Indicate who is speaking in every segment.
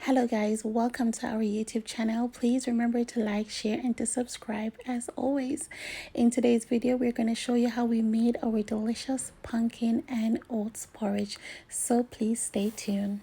Speaker 1: Hello guys, welcome to our YouTube channel. Please remember to like, share and to subscribe as always. In today's video, we're going to show you how we made our delicious pumpkin and oats porridge. So please stay tuned.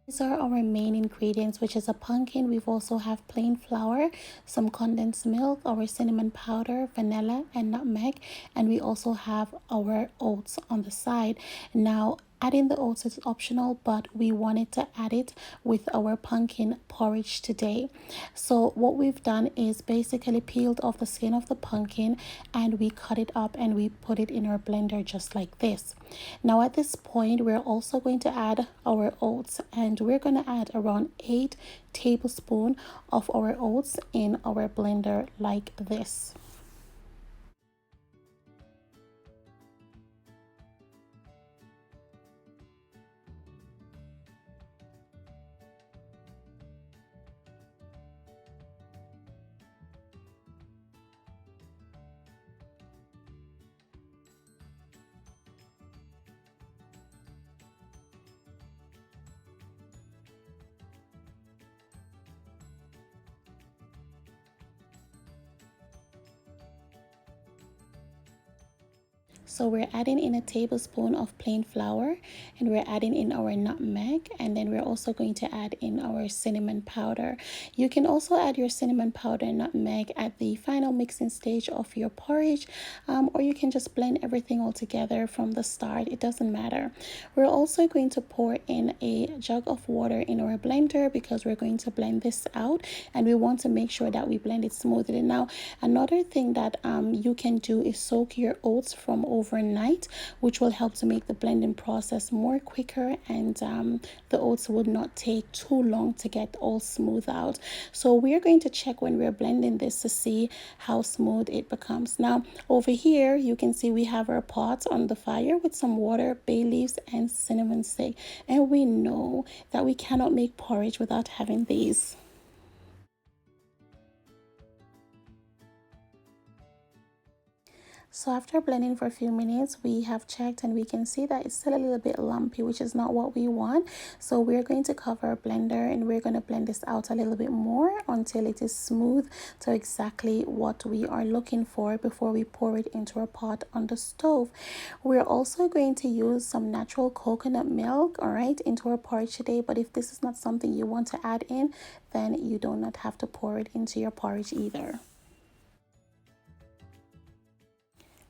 Speaker 1: These are our main ingredients, which is a pumpkin. We've also have plain flour, some condensed milk, our cinnamon powder, vanilla and nutmeg, and we also have our oats on the side. Now adding the oats is optional, but we wanted to add it with our pumpkin porridge today. So what we've done is basically peeled off the skin of the pumpkin and we cut it up and we put it in our blender just like this. Now at this point, we're also going to add our oats, and we're going to add around 8 tablespoons of our oats in our blender like this. So we're adding in a tablespoon of plain flour, and we're adding in our nutmeg, and then we're also going to add in our cinnamon powder. You can also add your cinnamon powder and nutmeg at the final mixing stage of your porridge, or you can just blend everything all together from the start. It doesn't matter. We're also going to pour in a jug of water in our blender because we're going to blend this out, and we want to make sure that we blend it smoothly. Now another thing that you can do is soak your oats from overnight, which will help to make the blending process more quicker, and the oats would not take too long to get all smooth out. So we're going to check when we're blending this to see how smooth it becomes. Now over here you can see we have our pot on the fire with some water, bay leaves and cinnamon stick, and we know that we cannot make porridge without having these. So after blending for a few minutes, we have checked and we can see that it's still a little bit lumpy, which is not what we want. So we're going to cover our blender and we're going to blend this out a little bit more until it is smooth to exactly what we are looking for before we pour it into our pot on the stove. We're also going to use some natural coconut milk, all right, into our porridge today. But if this is not something you want to add in, then you do not have to pour it into your porridge either.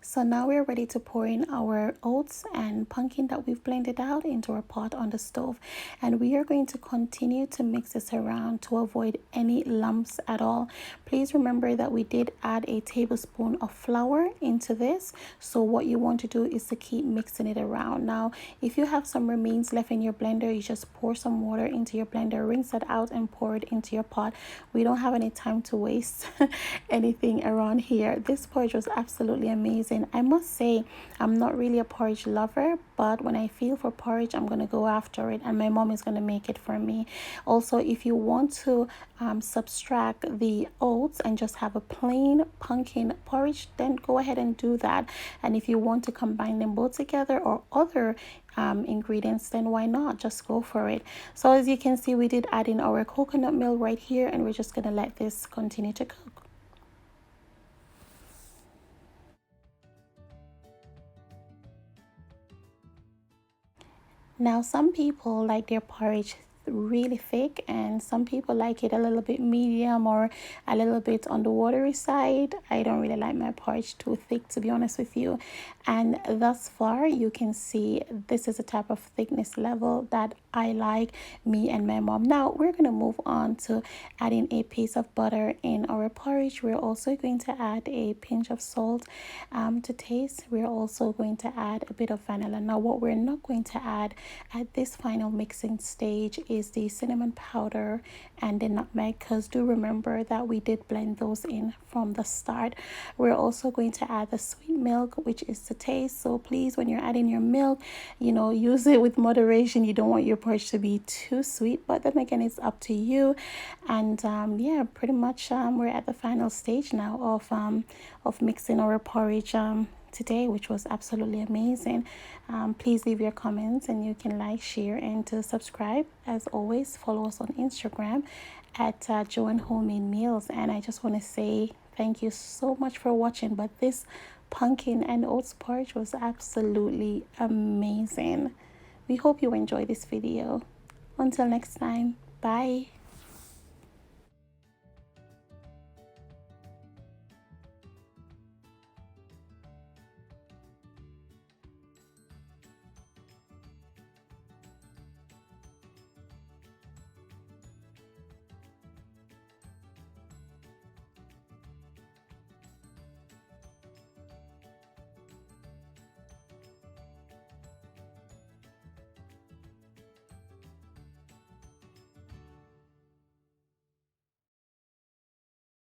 Speaker 1: So now we're ready to pour in our oats and pumpkin that we've blended out into our pot on the stove. And we are going to continue to mix this around to avoid any lumps at all. Please remember that we did add a tablespoon of flour into this. So what you want to do is to keep mixing it around. Now, if you have some remains left in your blender, you just pour some water into your blender, rinse it out and pour it into your pot. We don't have any time to waste anything around here. This porridge was absolutely amazing. I must say, I'm not really a porridge lover, but when I feel for porridge, I'm going to go after it, and my mom is going to make it for me. Also, if you want to subtract the oats and just have a plain pumpkin porridge, then go ahead and do that. And if you want to combine them both together or other ingredients, then why not? Just go for it. So as you can see, we did add in our coconut milk right here, and we're just going to let this continue to cook. Now, some people like their porridge really thick, and some people like it a little bit medium or a little bit on the watery side. I don't really like my porridge too thick, to be honest with you. And thus far you can see this is the type of thickness level that I like, me and my mom. Now we're going to move on to adding a piece of butter in our porridge. We're also going to add a pinch of salt to taste. We're also going to add a bit of vanilla. Now what we're not going to add at this final mixing stage is the cinnamon powder and the nutmeg, because do remember that we did blend those in from the start. We're also going to add the sweet milk, which is to taste. So please, when you're adding your milk, use it with moderation. You don't want your porridge to be too sweet, but then again, it's up to you. And yeah, pretty much we're at the final stage now of mixing our porridge today, which was absolutely amazing. Please leave your comments, and you can like, share, and to subscribe. As always, follow us on Instagram at Joan Homemade Meals. And I just want to say thank you so much for watching. But this pumpkin and oats porridge was absolutely amazing. We hope you enjoy this video. Until next time, bye.